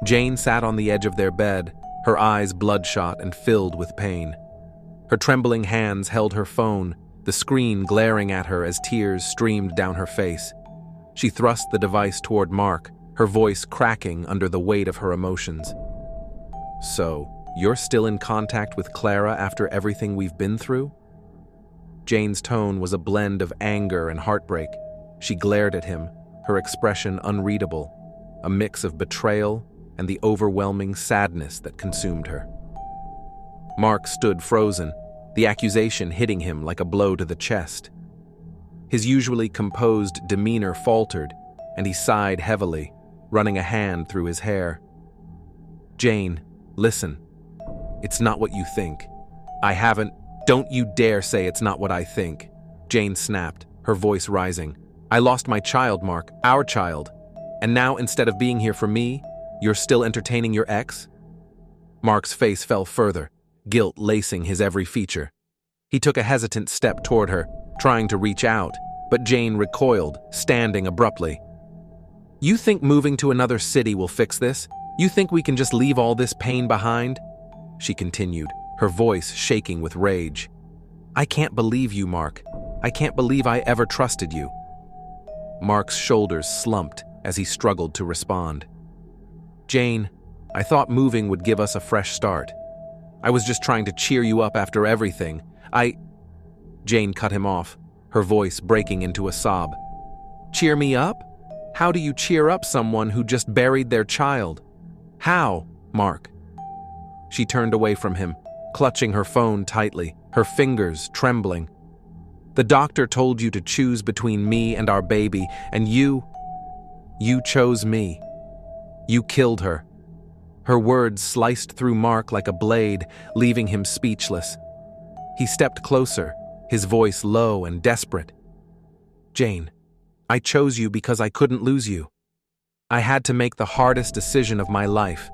Jane sat on the edge of their bed, her eyes bloodshot and filled with pain. Her trembling hands held her phone, the screen glaring at her as tears streamed down her face. She thrust the device toward Mark, her voice cracking under the weight of her emotions. "So, you're still in contact with Clara after everything we've been through?" Jane's tone was a blend of anger and heartbreak. She glared at him, her expression unreadable, a mix of betrayal and the overwhelming sadness that consumed her. Mark stood frozen, the accusation hitting him like a blow to the chest. His usually composed demeanor faltered, and he sighed heavily, running a hand through his hair. "Jane, listen. It's not what you think. Don't you dare say it's not what I think," Jane snapped, her voice rising. "I lost my child, Mark, our child. And now, instead of being here for me, you're still entertaining your ex?" Mark's face fell further, guilt lacing his every feature. He took a hesitant step toward her, trying to reach out, but Jane recoiled, standing abruptly. "You think moving to another city will fix this? You think we can just leave all this pain behind?" She continued, her voice shaking with rage. "I can't believe you, Mark. I can't believe I ever trusted you." Mark's shoulders slumped as he struggled to respond. "Jane, I thought moving would give us a fresh start. I was just trying to cheer you up after everything. Jane cut him off, her voice breaking into a sob. "Cheer me up? How do you cheer up someone who just buried their child? How, Mark?" She turned away from him, clutching her phone tightly, her fingers trembling. "The doctor told you to choose between me and our baby, and you chose me. You killed her." Her words sliced through Mark like a blade, leaving him speechless. He stepped closer, his voice low and desperate. "Jane, I chose you because I couldn't lose you. I had to make the hardest decision of my life.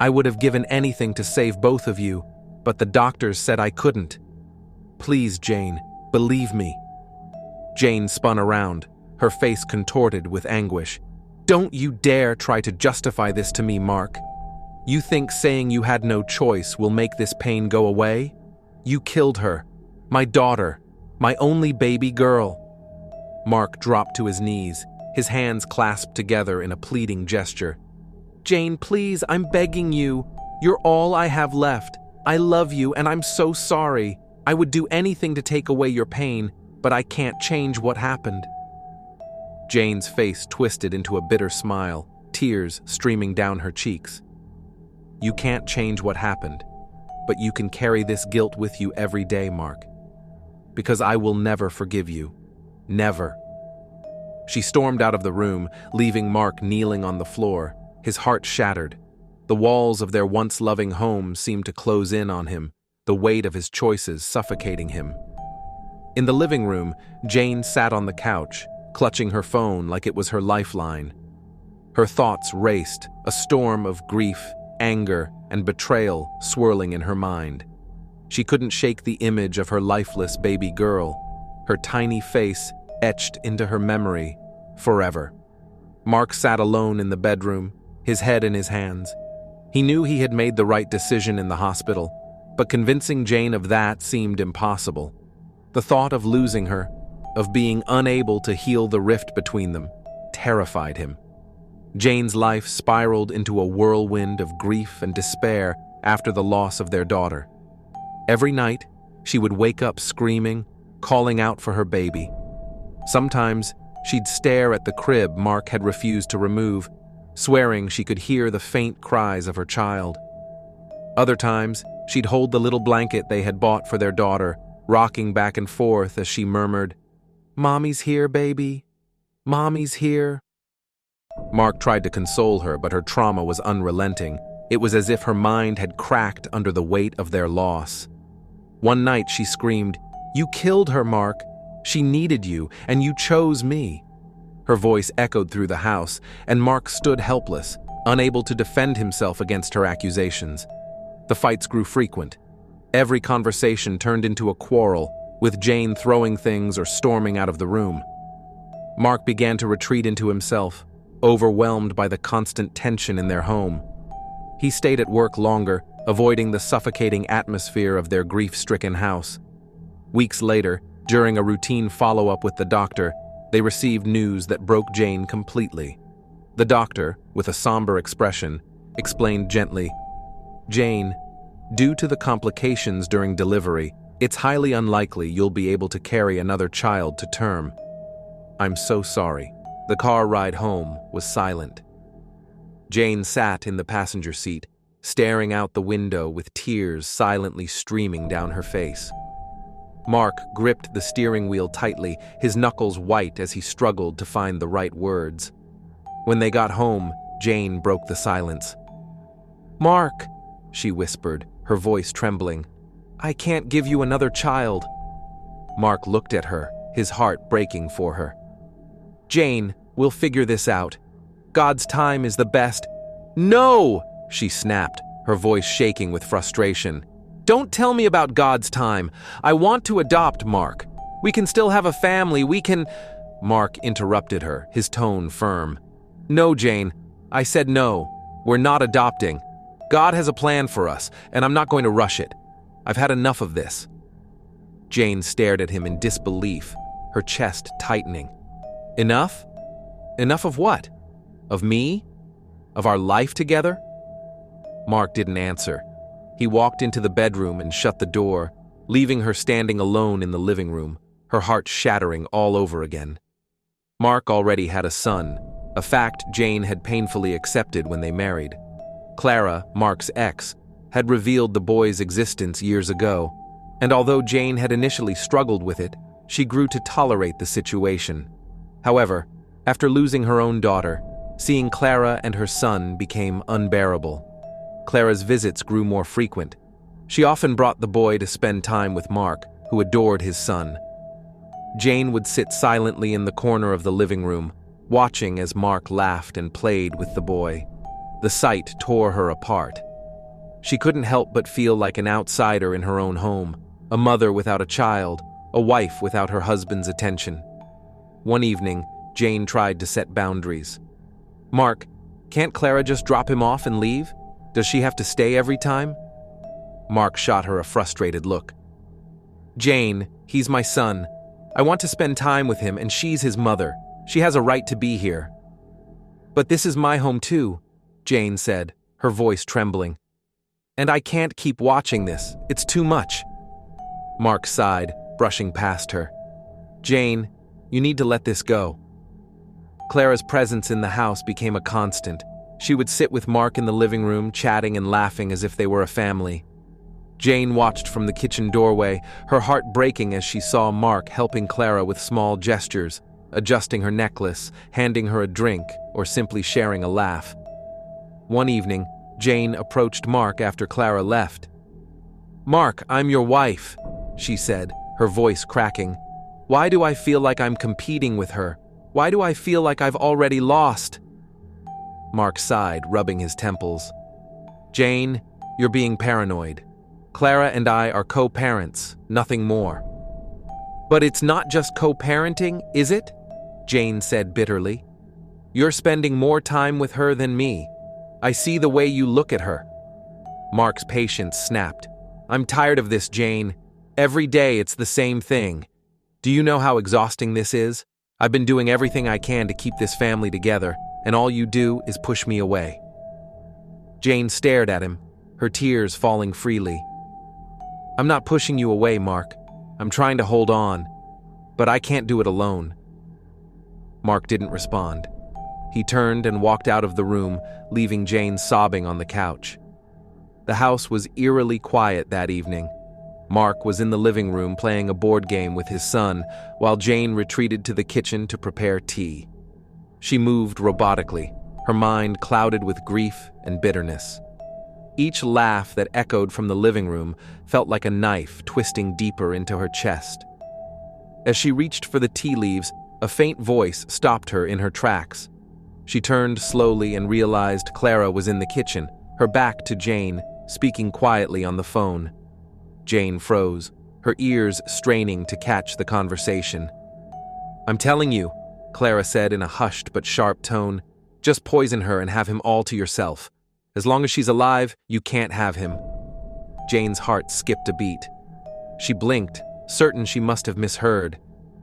I would have given anything to save both of you, but the doctors said I couldn't. Please, Jane, believe me." Jane spun around, her face contorted with anguish. "Don't you dare try to justify this to me, Mark. You think saying you had no choice will make this pain go away? You killed her, my daughter, my only baby girl." Mark dropped to his knees, his hands clasped together in a pleading gesture. "Jane, please, I'm begging you. You're all I have left. I love you, and I'm so sorry. I would do anything to take away your pain, but I can't change what happened." Jane's face twisted into a bitter smile, tears streaming down her cheeks. "You can't change what happened, but you can carry this guilt with you every day, Mark. Because I will never forgive you. Never." She stormed out of the room, leaving Mark kneeling on the floor, his heart shattered. The walls of their once loving home seemed to close in on him, the weight of his choices suffocating him. In the living room, Jane sat on the couch, clutching her phone like it was her lifeline. Her thoughts raced, a storm of grief, anger, and betrayal swirling in her mind. She couldn't shake the image of her lifeless baby girl, her tiny face etched into her memory forever. Mark sat alone in the bedroom, his head in his hands. He knew he had made the right decision in the hospital, but convincing Jane of that seemed impossible. The thought of losing her, of being unable to heal the rift between them, terrified him. Jane's life spiraled into a whirlwind of grief and despair after the loss of their daughter. Every night, she would wake up screaming, calling out for her baby. Sometimes, she'd stare at the crib Mark had refused to remove, swearing she could hear the faint cries of her child. Other times, she'd hold the little blanket they had bought for their daughter, rocking back and forth as she murmured, "Mommy's here, baby. Mommy's here." Mark tried to console her, but her trauma was unrelenting. It was as if her mind had cracked under the weight of their loss. One night she screamed, "You killed her, Mark. She needed you, and you chose me." Her voice echoed through the house, and Mark stood helpless, unable to defend himself against her accusations. The fights grew frequent. Every conversation turned into a quarrel, with Jane throwing things or storming out of the room. Mark began to retreat into himself, overwhelmed by the constant tension in their home. He stayed at work longer, avoiding the suffocating atmosphere of their grief-stricken house. Weeks later, during a routine follow-up with the doctor, they received news that broke Jane completely. The doctor, with a somber expression, explained gently, "Jane, due to the complications during delivery, it's highly unlikely you'll be able to carry another child to term. I'm so sorry." The car ride home was silent. Jane sat in the passenger seat, staring out the window with tears silently streaming down her face. Mark gripped the steering wheel tightly, his knuckles white as he struggled to find the right words. When they got home, Jane broke the silence. "Mark," she whispered, her voice trembling, "I can't give you another child." Mark looked at her, his heart breaking for her. "Jane, we'll figure this out. God's time is the best." "No!" she snapped, her voice shaking with frustration. "Don't tell me about God's time. I want to adopt, Mark. We can still have a family, we can—" Mark interrupted her, his tone firm. "No, Jane. I said no. We're not adopting. God has a plan for us, and I'm not going to rush it. I've had enough of this." Jane stared at him in disbelief, her chest tightening. "Enough? Enough of what? Of me? Of our life together?" Mark didn't answer. He walked into the bedroom and shut the door, leaving her standing alone in the living room, her heart shattering all over again. Mark already had a son, a fact Jane had painfully accepted when they married. Clara, Mark's ex, had revealed the boy's existence years ago, and although Jane had initially struggled with it, she grew to tolerate the situation. However, after losing her own daughter, seeing Clara and her son became unbearable. Clara's visits grew more frequent. She often brought the boy to spend time with Mark, who adored his son. Jane would sit silently in the corner of the living room, watching as Mark laughed and played with the boy. The sight tore her apart. She couldn't help but feel like an outsider in her own home, a mother without a child, a wife without her husband's attention. One evening, Jane tried to set boundaries. "Mark, can't Clara just drop him off and leave? Does she have to stay every time?" Mark shot her a frustrated look. "Jane, he's my son. I want to spend time with him, and she's his mother. She has a right to be here." "But this is my home too," Jane said, her voice trembling. "And I can't keep watching this. It's too much." Mark sighed, brushing past her. "Jane, you need to let this go." Clara's presence in the house became a constant. She would sit with Mark in the living room, chatting and laughing as if they were a family. Jane watched from the kitchen doorway, her heart breaking as she saw Mark helping Clara with small gestures, adjusting her necklace, handing her a drink, or simply sharing a laugh. One evening, Jane approached Mark after Clara left. "Mark, I'm your wife," she said, her voice cracking. "Why do I feel like I'm competing with her? Why do I feel like I've already lost?" Mark sighed, rubbing his temples. "Jane, you're being paranoid. Clara and I are co-parents, nothing more." "But it's not just co-parenting, is it?" Jane said bitterly. "You're spending more time with her than me. I see the way you look at her." Mark's patience snapped. "I'm tired of this, Jane. Every day it's the same thing. Do you know how exhausting this is? I've been doing everything I can to keep this family together, and all you do is push me away." Jane stared at him, her tears falling freely. "I'm not pushing you away, Mark. I'm trying to hold on, but I can't do it alone." Mark didn't respond. He turned and walked out of the room, leaving Jane sobbing on the couch. The house was eerily quiet that evening. Mark was in the living room playing a board game with his son, while Jane retreated to the kitchen to prepare tea. She moved robotically, her mind clouded with grief and bitterness. Each laugh that echoed from the living room felt like a knife twisting deeper into her chest. As she reached for the tea leaves, a faint voice stopped her in her tracks. She turned slowly and realized Clara was in the kitchen, her back to Jane, speaking quietly on the phone. Jane froze, her ears straining to catch the conversation. "I'm telling you," Clara said in a hushed but sharp tone, Just poison her and have him all to yourself. As long as she's alive, you can't have him." Jane's heart skipped a beat. She blinked, certain she must have misheard.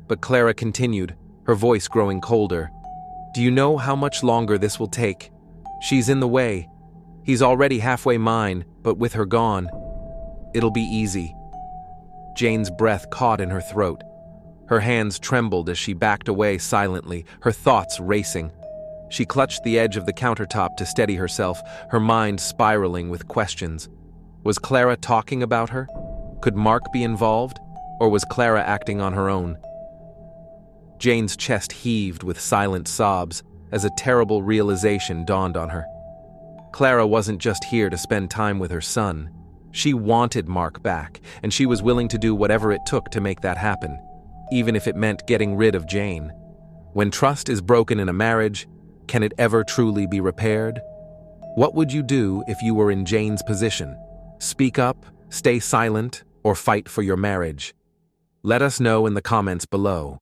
But Clara continued, her voice growing colder. "Do you know how much longer this will take? She's in the way. He's already halfway mine, but with her gone, it'll be easy." Jane's breath caught in her throat. Her hands trembled as she backed away silently, her thoughts racing. She clutched the edge of the countertop to steady herself, her mind spiraling with questions. Was Clara talking about her? Could Mark be involved? Or was Clara acting on her own? Jane's chest heaved with silent sobs as a terrible realization dawned on her. Clara wasn't just here to spend time with her son. She wanted Mark back, and she was willing to do whatever it took to make that happen, even if it meant getting rid of Jane. When trust is broken in a marriage, can it ever truly be repaired? What would you do if you were in Jane's position? Speak up, stay silent, or fight for your marriage? Let us know in the comments below.